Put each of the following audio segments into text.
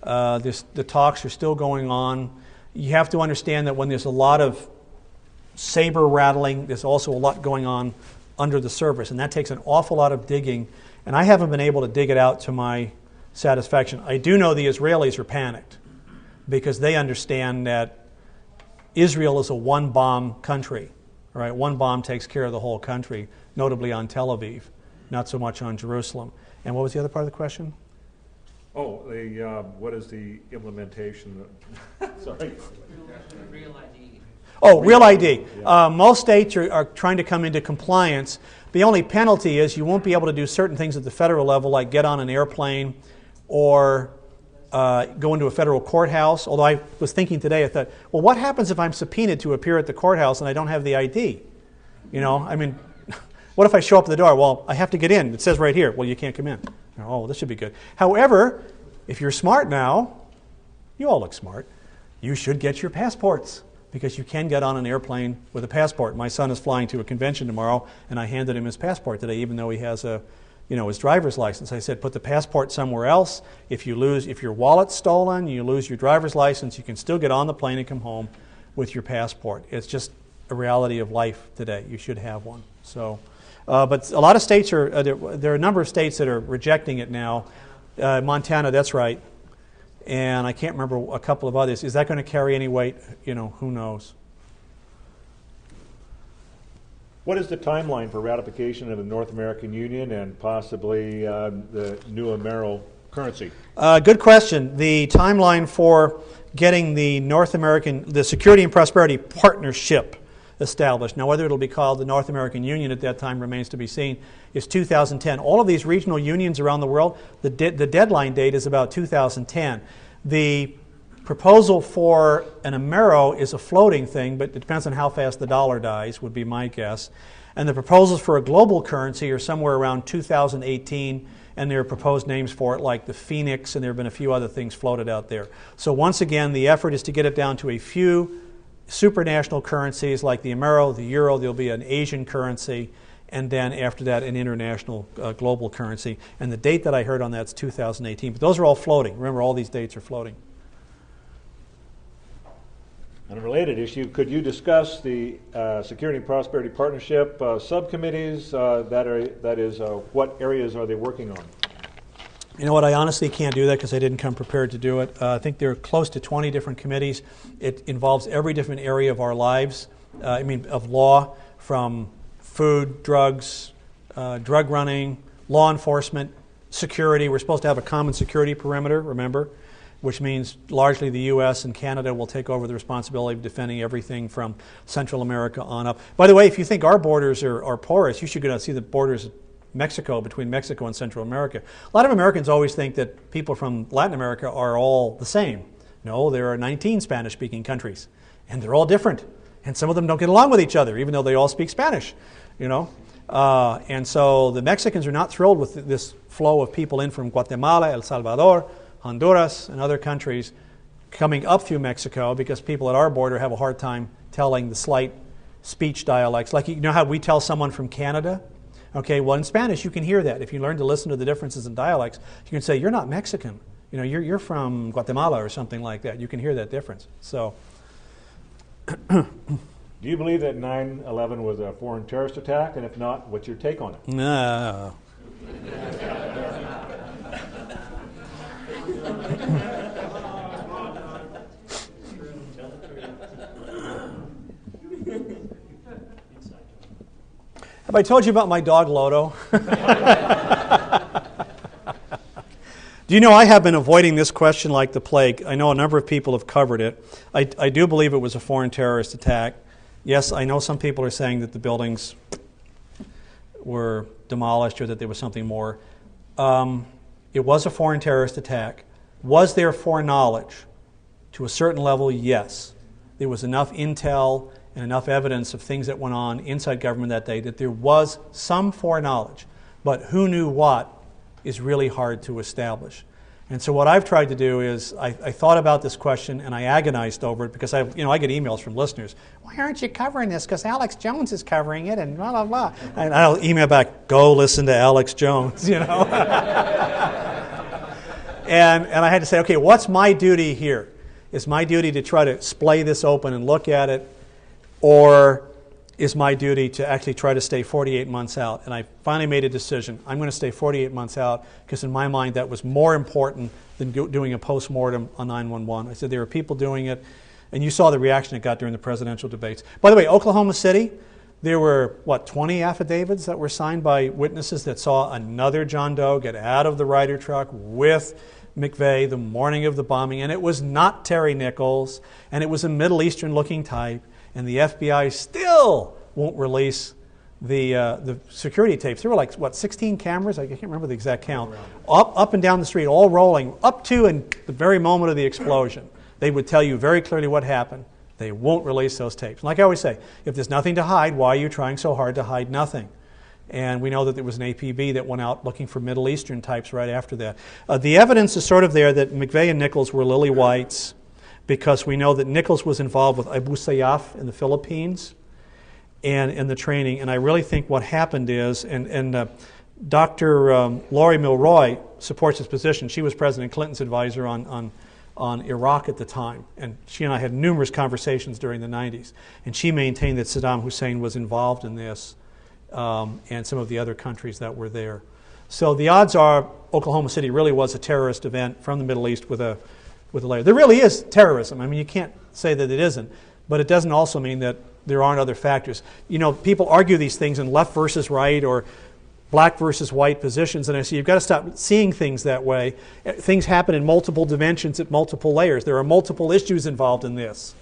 The talks are still going on. You have to understand that when there's a lot of saber rattling, there's also a lot going on under the surface, and that takes an awful lot of digging, and I haven't been able to dig it out to my satisfaction. I do know the Israelis are panicked because they understand that Israel is a one-bomb country. Right? One bomb takes care of the whole country, notably on Tel Aviv, not so much on Jerusalem. And what was the other part of the question? Oh, what is the implementation? Sorry. Real ID. Oh, Real ID. Yeah. Most states are trying to come into compliance. The only penalty is you won't be able to do certain things at the federal level, like get on an airplane or go into a federal courthouse. Although I was thinking today, I thought, well, what happens if I'm subpoenaed to appear at the courthouse and I don't have the ID? You know, I mean, what if I show up at the door? Well, I have to get in. It says right here, well, you can't come in. Oh, this should be good. However, if you're smart now, you all look smart, you should get your passports, because you can get on an airplane with a passport. My son is flying to a convention tomorrow, and I handed him his passport today, even though he has his driver's license. I said, put the passport somewhere else. If your wallet's stolen, you lose your driver's license, you can still get on the plane and come home with your passport. It's just a reality of life today. You should have one. So, but a lot of states there are a number of states that are rejecting it now. Montana, that's right. And I can't remember a couple of others. Is that going to carry any weight? You know, who knows? What is the timeline for ratification of the North American Union and possibly the new Amero currency? Good question. The timeline for getting the Security and Prosperity Partnership established, now whether it'll be called the North American Union at that time remains to be seen, is 2010. All of these regional unions around the world, the deadline date is about 2010. The proposal for an Amero is a floating thing, but it depends on how fast the dollar dies, would be my guess. And the proposals for a global currency are somewhere around 2018, and there are proposed names for it like the Phoenix, and there have been a few other things floated out there. So once again, the effort is to get it down to a few supranational currencies like the Amero, the Euro. There'll be an Asian currency, and then after that an international global currency. And the date that I heard on that is 2018. But those are all floating. Remember, all these dates are floating. On a related issue, could you discuss the Security and Prosperity Partnership subcommittees? What areas are they working on? You know what, I honestly can't do that because I didn't come prepared to do it. I think there are close to 20 different committees. It involves every different area of our lives, of law, from food, drugs, drug running, law enforcement, security. We're supposed to have a common security perimeter, remember, which means largely the U.S. and Canada will take over the responsibility of defending everything from Central America on up. By the way, if you think our borders are porous, you should go and see the borders between Mexico and Central America. A lot of Americans always think that people from Latin America are all the same. No, there are 19 Spanish-speaking countries, and they're all different. And some of them don't get along with each other, even though they all speak Spanish, you know. And so the Mexicans are not thrilled with this flow of people in from Guatemala, El Salvador, Honduras, and other countries coming up through Mexico, because people at our border have a hard time telling the slight speech dialects. Like, you know how we tell someone from Canada? Okay, well, in Spanish, you can hear that. If you learn to listen to the differences in dialects, you can say, you're not Mexican. You know, you're from Guatemala or something like that. You can hear that difference. So, do you believe that 9/11 was a foreign terrorist attack? And if not, what's your take on it? No. Have I told you about my dog Lodo? Do you know I have been avoiding this question like the plague? I know a number of people have covered it. I do believe it was a foreign terrorist attack. Yes, I know some people are saying that the buildings were demolished or that there was something more. It was a foreign terrorist attack. Was there foreknowledge? To a certain level, yes. There was enough intel and enough evidence of things that went on inside government that day that there was some foreknowledge. But who knew what is really hard to establish. And so what I've tried to do is I thought about this question and I agonized over it, because I get emails from listeners. Why aren't you covering this? Because Alex Jones is covering it and blah, blah, blah. And I'll email back, go listen to Alex Jones, you know. And I had to say, okay, what's my duty here? Is my duty to try to splay this open and look at it, or is my duty to actually try to stay 48 months out? And I finally made a decision. I'm going to stay 48 months out because in my mind that was more important than doing a post-mortem on 9/11. I said there are people doing it, and you saw the reaction it got during the presidential debates. By the way, Oklahoma City, there were, 20 affidavits that were signed by witnesses that saw another John Doe get out of the Ryder truck with McVeigh the morning of the bombing, and it was not Terry Nichols, and it was a Middle Eastern-looking type, and the FBI still won't release the security tapes. There were 16 cameras? I can't remember the exact count. Up and down the street, all rolling, up to and the very moment of the explosion. They would tell you very clearly what happened. They won't release those tapes. Like I always say, if there's nothing to hide, why are you trying so hard to hide nothing? And we know that there was an APB that went out looking for Middle Eastern types right after that. The evidence is sort of there that McVeigh and Nichols were lily whites, because we know that Nichols was involved with Abu Sayyaf in the Philippines and in the training. And I really think what happened is, and Dr. Laurie Milroy supports his position. She was President Clinton's advisor on Iraq at the time. And she and I had numerous conversations during the 90s. And she maintained that Saddam Hussein was involved in this and some of the other countries that were there. So the odds are Oklahoma City really was a terrorist event from the Middle East with a layer. There really is terrorism. I mean, you can't say that it isn't, but it doesn't also mean that there aren't other factors. You know, people argue these things in left versus right or black versus white positions, and I say you've got to stop seeing things that way. Things happen in multiple dimensions at multiple layers. There are multiple issues involved in this.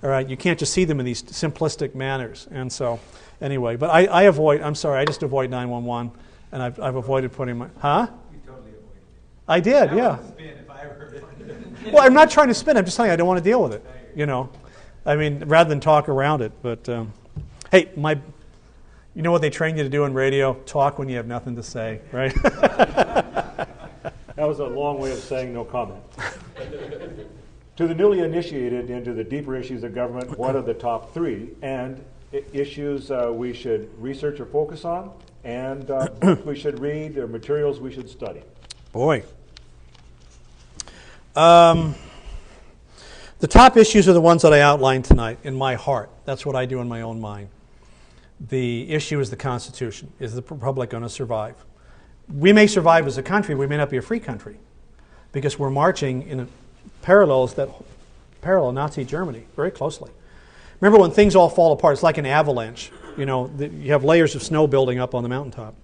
All right, you can't just see them in these simplistic manners. And so, anyway, but I just avoid 911, and I've avoided putting my, huh? You totally avoided it. I did, yeah. Well, I'm not trying to spin. I'm just telling you I don't want to deal with it. You know, I mean, rather than talk around it. But hey, you know what they train you to do in radio? Talk when you have nothing to say, right? That was a long way of saying no comment. To the newly initiated into the deeper issues of government, what are the top 3 and issues we should research or focus on, and books we should read or materials we should study? Boy. The top issues are the ones that I outlined tonight in my heart. That's what I do in my own mind. The issue is the Constitution. Is the Republic going to survive? We may survive as a country. We may not be a free country because we're marching in parallels that parallel Nazi Germany very closely. Remember when things all fall apart, it's like an avalanche. You know, you have layers of snow building up on the mountaintop.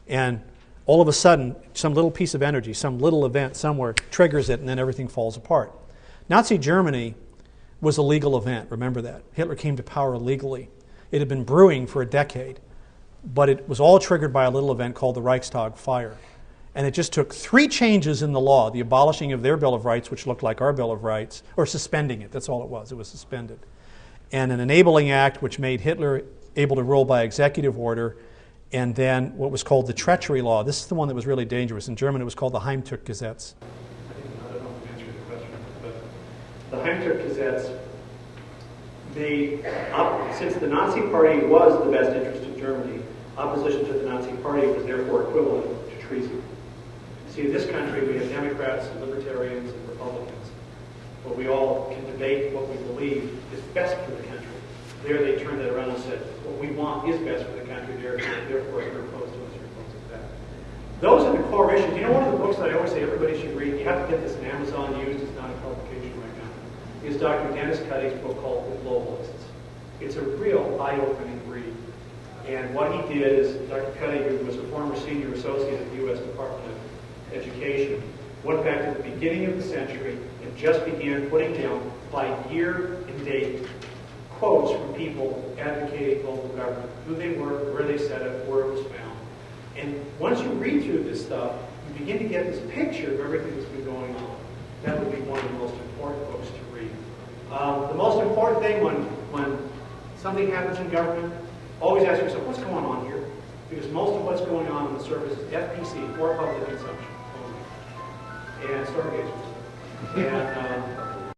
And all of a sudden, some little piece of energy, some little event somewhere triggers it, and then everything falls apart. Nazi Germany was a legal event. Remember that. Hitler came to power legally. It had been brewing for a decade, but it was all triggered by a little event called the Reichstag fire. And it just took 3 changes in the law, the abolishing of their Bill of Rights, which looked like our Bill of Rights, or suspending it. That's all it was. It was suspended. And an enabling act which made Hitler able to rule by executive order, and then what was called the treachery law. This is the one that was really dangerous. In German, it was called the Heimtückgesetz. I don't know if I'm answering the question, but the Heimtückgesetz, since the Nazi Party was the best interest of Germany, opposition to the Nazi Party was therefore equivalent to treason. See, in this country, we have Democrats and Libertarians and Republicans, but we all can debate what we believe is best for the country. There they turned that around and said, what we want is best for the country, therefore you're opposed to us, you're opposed to that. Those are the core issues. You know, one of the books that I always say everybody should read, you have to get this in Amazon used, it's not a publication right now, is Dr. Dennis Cuddy's book called The Globalists. It's a real eye-opening read. And what he did is, Dr. Cuddy, who was a former senior associate at the U.S. Department of Education, went back to the beginning of the century and just began putting down, by year and date, quotes from people advocating global government, who they were, where they said it, where it was found. And once you read through this stuff, you begin to get this picture of everything that's been going on. That would be one of the most important books to read. The most important thing when something happens in government, always ask yourself, what's going on here? Because most of what's going on the surface is FPC, for public consumption only, and stargazers. And